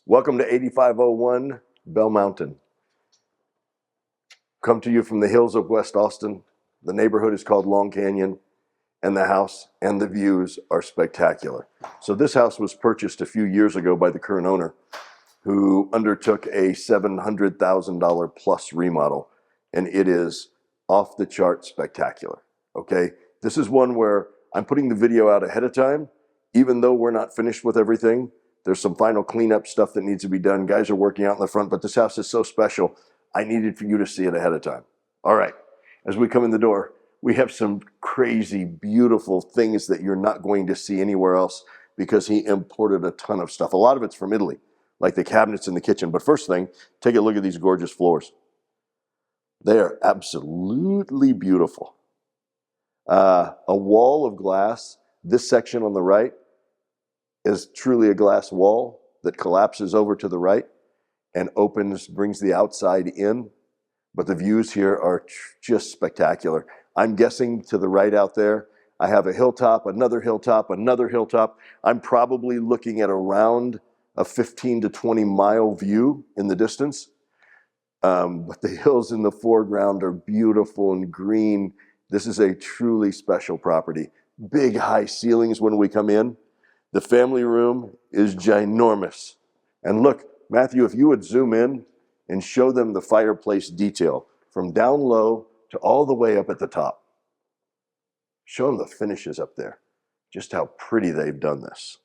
Welcome to 8501 Bell Mountain. Come to you from the hills of West Austin. The neighborhood is called Long Canyon, and the house and the views are spectacular. So this house was purchased a few years ago by the current owner, who undertook a $700,000 plus remodel, and it is off the chart spectacular. Okay, this is one where I'm putting the video out ahead of time, even though we're not finished with everything. There's some final cleanup stuff that needs to be done. Guys are working out in the front, but this house is so special, I needed for you to see it ahead of time. All right, as we come in the door, we have some crazy, beautiful things that you're not going to see anywhere else because he imported a ton of stuff. A lot of it's from Italy, like the cabinets in the kitchen. But first thing, take a look at these gorgeous floors. They are absolutely beautiful. A wall of glass. This section on the right is truly a glass wall that collapses over to the right and opens, brings the outside in. But the views here are just spectacular. I'm guessing to the right out there, I have a hilltop, another hilltop, another hilltop. I'm probably looking at around a 15 to 20 mile view in the distance. But the hills in the foreground are beautiful and green. This is a truly special property. Big high ceilings when we come in. The family room is ginormous. And look, Matthew, if you would zoom in and show them the fireplace detail from down low to all the way up at the top. Show them the finishes up there. Just how pretty they've done this.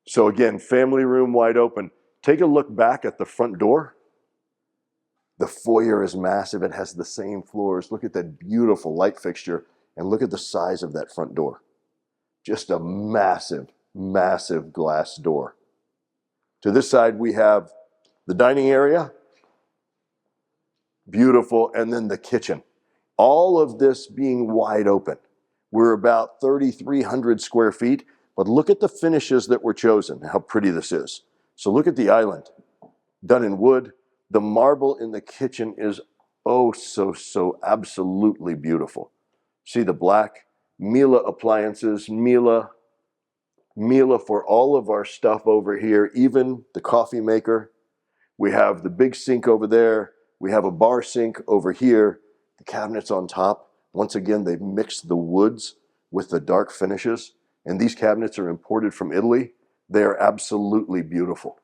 So again, family room wide open. Take a look back at the front door. The foyer is massive. It has the same floors. Look at that beautiful light fixture and look at the size of that front door. Just a massive, massive glass door. To this side, we have the dining area. Beautiful. And then the kitchen. All of this being wide open. We're about 3,300 square feet. But look at the finishes that were chosen, how pretty this is. So look at the island, done in wood. The marble in the kitchen is oh so absolutely beautiful. See the black Miele appliances, Miele for all of our stuff over here, even the coffee maker. We have the big sink over there. We have a bar sink over here. The cabinets on top. Once again, they've mixed the woods with the dark finishes. And these cabinets are imported from Italy. They are absolutely beautiful.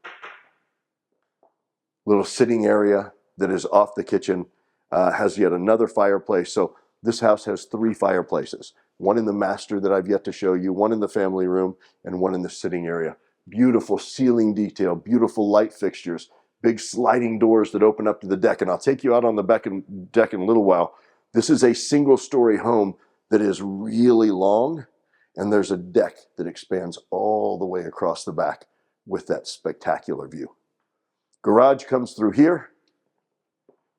Little sitting area that is off the kitchen has yet another fireplace. So this house has 3 fireplaces. One in the master that I've yet to show you, one in the family room, and one in the sitting area. Beautiful ceiling detail, beautiful light fixtures, big sliding doors that open up to the deck. And I'll take you out on the deck in a little while. This is a single-story home that is really long. And there's a deck that expands all the way across the back with that spectacular view. Garage comes through here.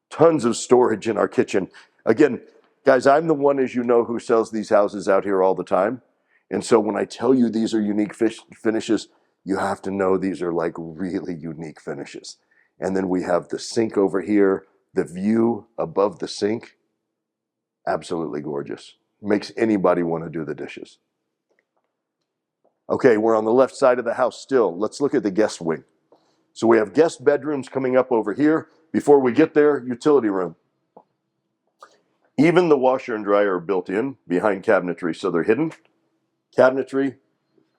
Tons of storage in our kitchen. Again, guys, I'm the one, as you know, who sells these houses out here all the time. And so when I tell you these are unique finishes, you have to know these are like really unique finishes. And then we have the sink over here, the view above the sink. Absolutely gorgeous. Makes anybody want to do the dishes. Okay, we're on the left side of the house still. Let's look at the guest wing. So we have guest bedrooms coming up over here. Before we get there, utility room. Even the washer and dryer are built in behind cabinetry, so they're hidden. Cabinetry,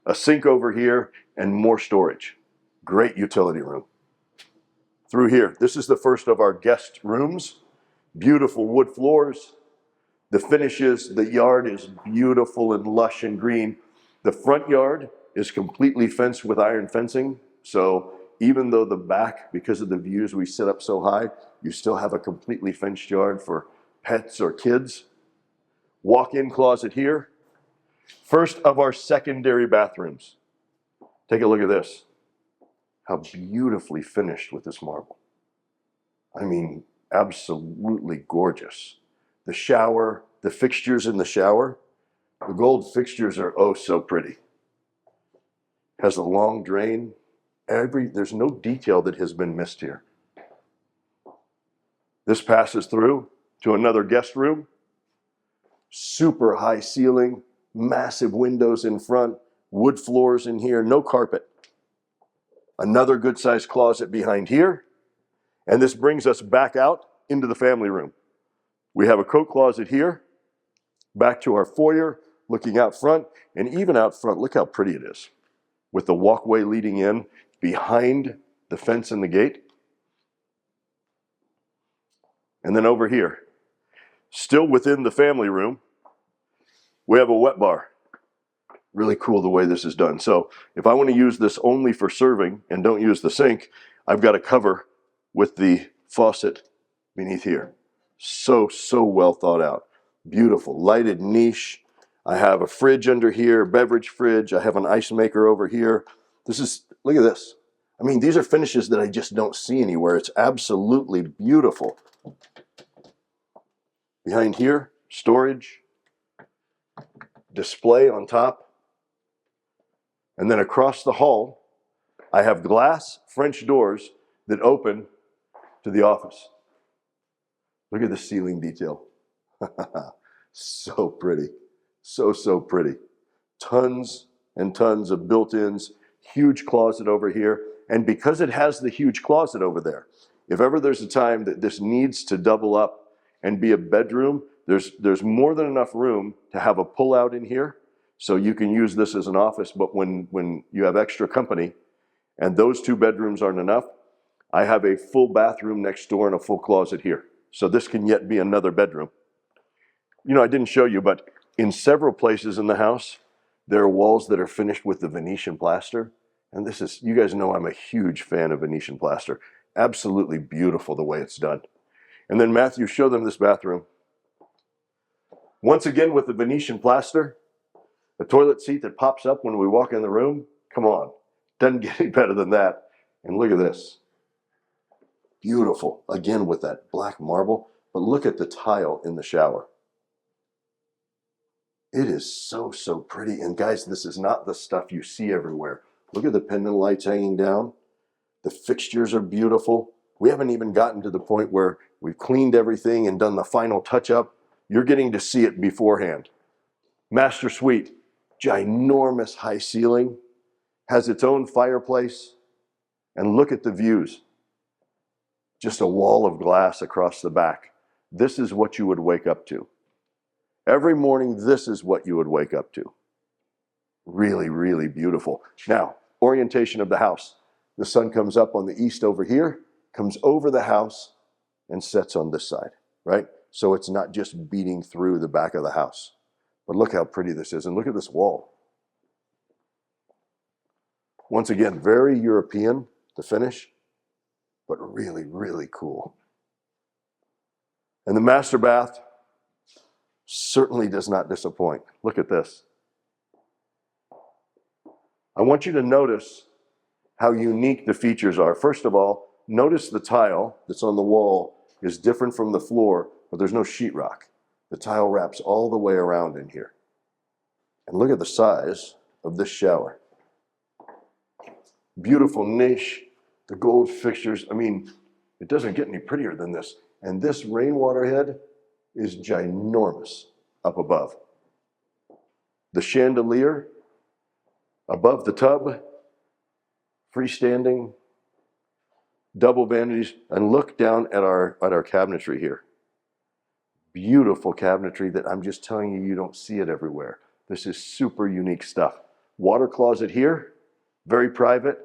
a sink over here, and more storage. Great utility room. Through here, this is the first of our guest rooms. Beautiful wood floors. The finishes, the yard is beautiful and lush and green. The front yard is completely fenced with iron fencing. So even though the back, because of the views we set up so high, you still have a completely fenced yard for pets or kids. Walk-in closet here. First of our secondary bathrooms. Take a look at this. How beautifully finished with this marble. I mean, absolutely gorgeous. The shower, the fixtures in the shower, the gold fixtures are oh so pretty. Has a long drain. There's no detail that has been missed here. This passes through to another guest room. Super high ceiling, massive windows in front, Wood floors in here, no carpet. Another good-sized closet behind here. And this brings us back out into the family room. We have a coat closet here, back to our foyer, looking out front, and even out front, look how pretty it is, with the walkway leading in behind the fence and the gate. And then over here, still within the family room, we have a wet bar. Really cool the way this is done. So if I want to use this only for serving and don't use the sink, I've got a cover with the faucet beneath here. So well thought out. Beautiful, lighted niche. I have a fridge under here, beverage fridge. I have an ice maker over here. Look at this. I mean, these are finishes that I just don't see anywhere. It's absolutely beautiful. Behind here, storage, display on top. And then across the hall, I have glass French doors that open to the office. Look at the ceiling detail. So pretty. So pretty. Tons and tons of built-ins, huge closet over here. And because it has the huge closet over there, if ever there's a time that this needs to double up and be a bedroom, there's more than enough room to have a pull-out in here. So you can use this as an office, but when you have extra company and those 2 bedrooms aren't enough, I have a full bathroom next door and a full closet here. So this can yet be another bedroom. You know, I didn't show you, but in several places in the house, there are walls that are finished with the Venetian plaster. And this is, you guys know I'm a huge fan of Venetian plaster. Absolutely beautiful the way it's done. And then Matthew, show them this bathroom. Once again with the Venetian plaster, a toilet seat that pops up when we walk in the room. Come on, doesn't get any better than that. And look at this. Beautiful, again with that black marble, but look at the tile in the shower. It is so pretty. And guys, this is not the stuff you see everywhere. Look at the pendant lights hanging down. The fixtures are beautiful. We haven't even gotten to the point where we've cleaned everything and done the final touch-up. You're getting to see it beforehand. Master suite, ginormous high ceiling, has its own fireplace, and look at the views. Just a wall of glass across the back. This is what you would wake up to. Every morning, this is what you would wake up to. Really beautiful. Now, orientation of the house. The sun comes up on the east over here, comes over the house, and sets on this side, right? So it's not just beating through the back of the house. But look how pretty this is, and look at this wall. Once again, very European, the finish, but really cool. And the master bath certainly does not disappoint. Look at this. I want you to notice how unique the features are. First of all, notice the tile that's on the wall is different from the floor, but there's no sheetrock. The tile wraps all the way around in here. And look at the size of this shower. Beautiful niche, the gold fixtures. I mean, it doesn't get any prettier than this. And this rainwater head is ginormous up above. The chandelier above the tub, freestanding, double vanities, and look down at our cabinetry here. Beautiful cabinetry that I'm just telling you, you don't see it everywhere. This is super unique stuff. Water closet here, very private,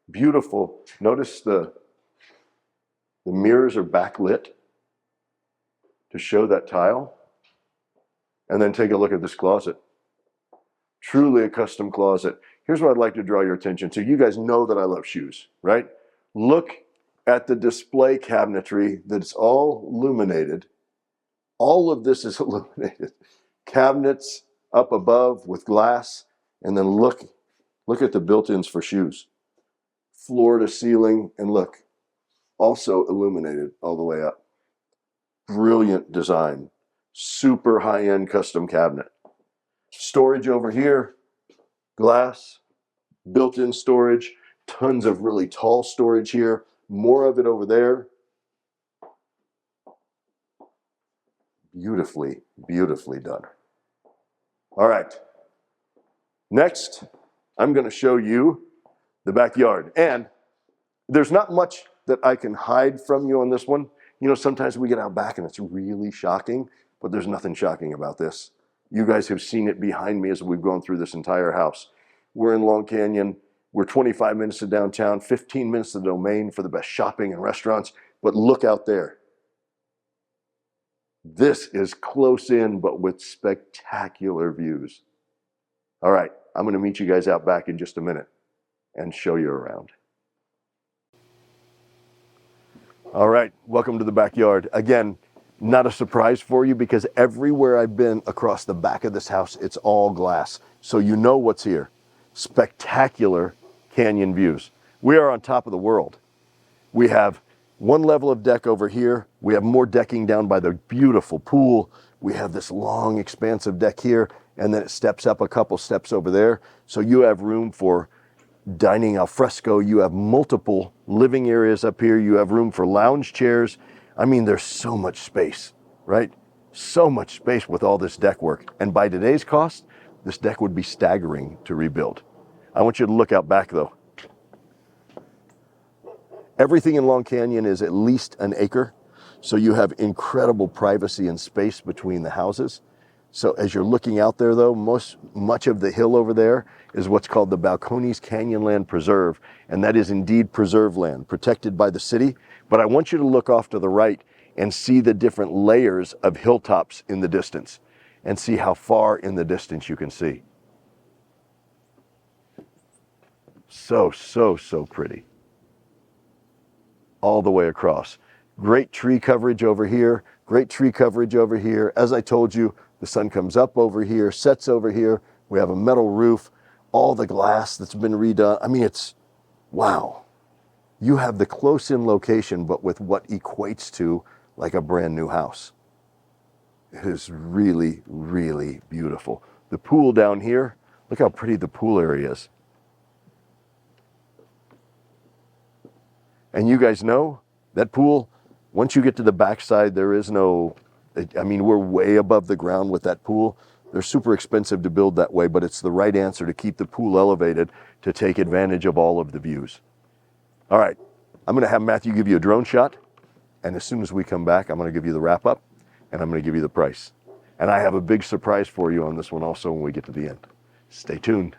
beautiful. Notice the mirrors are backlit to show that tile. And then take a look at this closet. Truly a custom closet. Here's what I'd like to draw your attention to. You guys know that I love shoes, right? Look at the display cabinetry that's all illuminated. All of this is illuminated. Cabinets up above with glass, and then look at the built-ins for shoes. Floor to ceiling, and look, also illuminated all the way up. Brilliant design. Super high-end custom cabinet. Storage over here, glass, built-in storage, tons of really tall storage here, more of it over there. Beautifully done. All right. Next, I'm going to show you the backyard. And there's not much that I can hide from you on this one. You know, sometimes we get out back and it's really shocking, but there's nothing shocking about this. You guys have seen it behind me as we've gone through this entire house. We're in Long Canyon. We're 25 minutes to downtown, 15 minutes to the Domain for the best shopping and restaurants. But look out there. This is close in, but with spectacular views. All right, I'm going to meet you guys out back in just a minute and show you around. All right, welcome to the backyard. Again, not a surprise for you because everywhere I've been across the back of this house, it's all glass. So you know what's here. Spectacular canyon views. We are on top of the world. We have one level of deck over here. We have more decking down by the beautiful pool. We have this long, expansive deck here, and then it steps up a couple steps over there. So you have room for dining al fresco. You have multiple living areas up here. You have room for lounge chairs. I mean, there's so much space, right? So much space with all this deck work. And by today's cost, this deck would be staggering to rebuild. I want you to look out back though. Everything in Long Canyon is at least an acre. So you have incredible privacy and space between the houses. So as you're looking out there though, much of the hill over there is what's called the Balcones Canyonland Preserve. And that is indeed preserve land, protected by the city. But I want you to look off to the right and see the different layers of hilltops in the distance and see how far in the distance you can see. So pretty. All the way across. Great tree coverage over here, great tree coverage over here. As I told you, the sun comes up over here, sets over here. We have a metal roof, all the glass that's been redone. I mean, it's, wow. You have the close-in location, but with what equates to like a brand new house. It is really, really beautiful. The pool down here, look how pretty the pool area is. And you guys know that pool, once you get to the backside, there is no, I mean, we're way above the ground with that pool. They're super expensive to build that way, but it's the right answer to keep the pool elevated to take advantage of all of the views. All right, I'm gonna have Matthew give you a drone shot. And as soon as we come back, I'm gonna give you the wrap up and I'm gonna give you the price. And I have a big surprise for you on this one also when we get to the end. Stay tuned.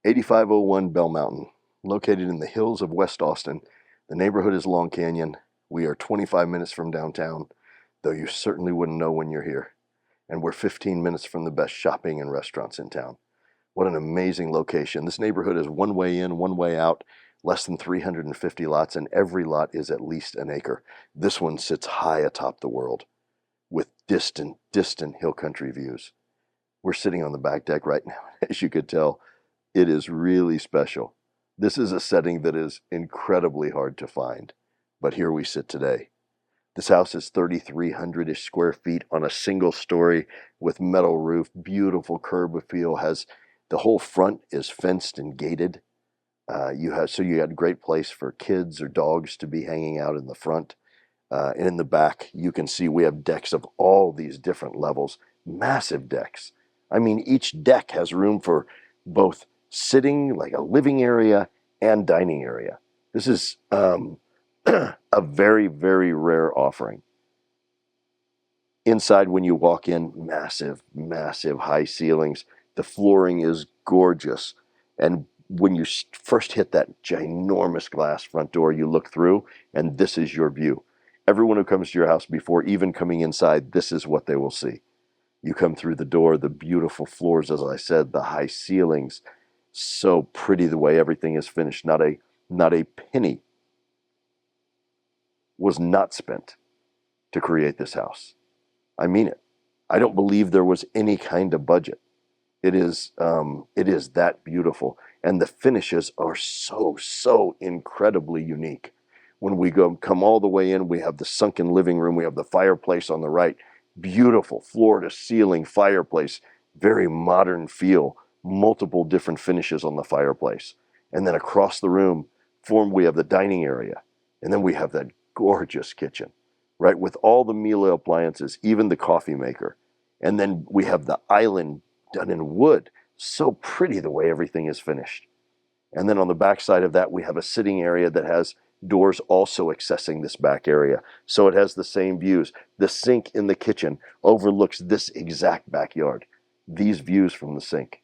"8501 Bell Mountain, located in the hills of West Austin. The neighborhood is Long Canyon. We are 25 minutes from downtown, though you certainly wouldn't know when you're here. And we're 15 minutes from the best shopping and restaurants in town. What an amazing location. This neighborhood is one way in, one way out, less than 350 lots, and every lot is at least an acre. This one sits high atop the world with distant hill country views. We're sitting on the back deck right now. As you could tell, it is really special. This is a setting that is incredibly hard to find, but here we sit today. This house is 3,300-ish square feet on a single story with metal roof, beautiful curb appeal, has the whole front is fenced and gated. You got a great place for kids or dogs to be hanging out in the front. And in the back, you can see we have decks of all these different levels, massive decks. I mean, each deck has room for both sitting, like a living area, and dining area. This is a very, very rare offering. Inside, when you walk in, massive high ceilings. The flooring is gorgeous. And when you first hit that ginormous glass front door, you look through, and this is your view. Everyone who comes to your house, before even coming inside, this is what they will see. You come through the door, the beautiful floors, as I said, the high ceilings, so pretty the way everything is finished. Not a penny was not spent to create this house. I mean it. I don't believe there was any kind of budget. It is that beautiful, and the finishes are so incredibly unique. When we come all the way in, we have the sunken living room. We have the fireplace on the right. Beautiful floor to ceiling fireplace. Very modern feel. Multiple different finishes on the fireplace. And then across the room, we have the dining area. And then we have that gorgeous kitchen, right? With all the Miele appliances, even the coffee maker. And then we have the island done in wood. So pretty the way everything is finished. And then on the back side of that, we have a sitting area that has doors also accessing this back area. So it has the same views. The sink in the kitchen overlooks this exact backyard. These views from the sink.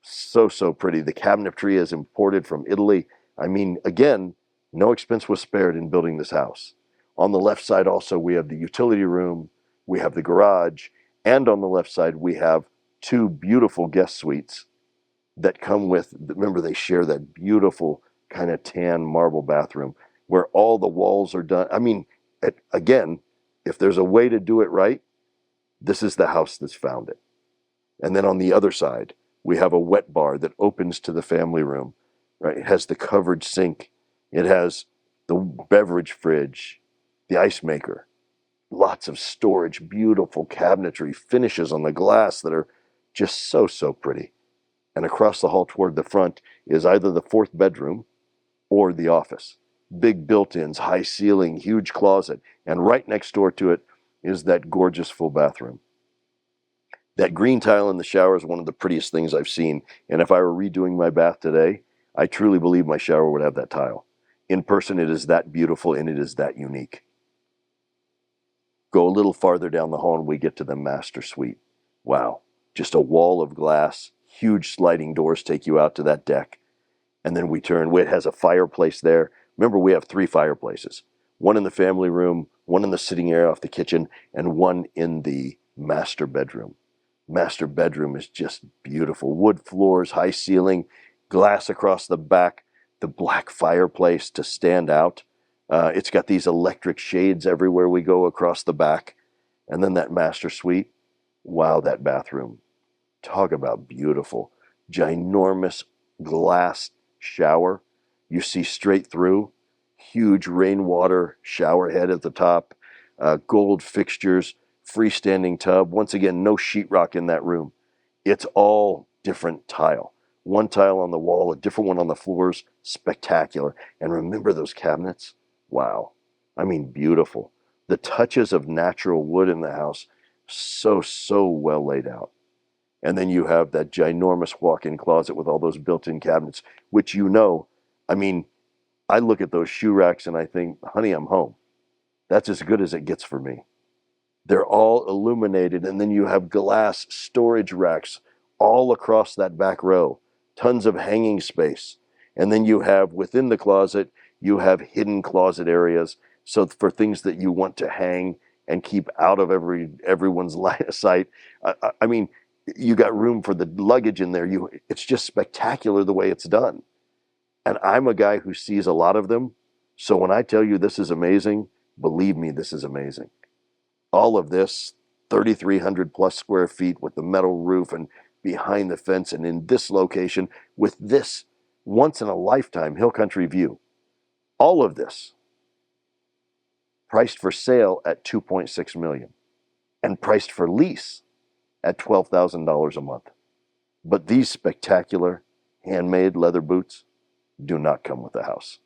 So pretty. The cabinetry is imported from Italy. I mean, again, no expense was spared in building this house. On the left side also, we have the utility room, we have the garage, and on the left side, we have two beautiful guest suites that come with, remember, they share that beautiful kind of tan marble bathroom where all the walls are done. I mean, again, if there's a way to do it right, this is the house that's found it. And then on the other side, we have a wet bar that opens to the family room, right? It has the covered sink. It has the beverage fridge, the ice maker, lots of storage, beautiful cabinetry, finishes on the glass that are just so pretty. And across the hall toward the front is either the fourth bedroom or the office. Big built-ins, high ceiling, huge closet. And right next door to it is that gorgeous full bathroom. That green tile in the shower is one of the prettiest things I've seen. And if I were redoing my bath today, I truly believe my shower would have that tile. In person, it is that beautiful and it is that unique. Go a little farther down the hall and we get to the master suite. Wow, just a wall of glass, huge sliding doors take you out to that deck. And then we turn, it has a fireplace there. Remember, we have 3 fireplaces. One in the family room, one in the sitting area off the kitchen, and one in the master bedroom. Master bedroom is just beautiful. Wood floors, high ceiling, glass across the back, the black fireplace to stand out. It's got these electric shades everywhere we go across the back. And then that master suite. Wow, that bathroom. Talk about beautiful. Ginormous glass shower. You see straight through. Huge rainwater shower head at the top. Gold fixtures. Freestanding tub. Once again, no sheetrock in that room. It's all different tile. One tile on the wall, a different one on the floors. Spectacular. And remember those cabinets? Wow. I mean, beautiful. The touches of natural wood in the house, so well laid out. And then you have that ginormous walk-in closet with all those built-in cabinets, which I mean, I look at those shoe racks and I think, honey, I'm home. That's as good as it gets for me. They're all illuminated, and then you have glass storage racks all across that back row. Tons of hanging space. And then you have, within the closet, you have hidden closet areas. So for things that you want to hang and keep out of everyone's line of sight. I mean, you got room for the luggage in there. It's just spectacular the way it's done. And I'm a guy who sees a lot of them. So when I tell you this is amazing, believe me, this is amazing. All of this, 3,300 plus square feet with the metal roof and behind the fence and in this location with this once in a lifetime hill country view. All of this priced for sale at $2.6 million and priced for lease at $12,000 a month. But these spectacular handmade leather boots do not come with the house.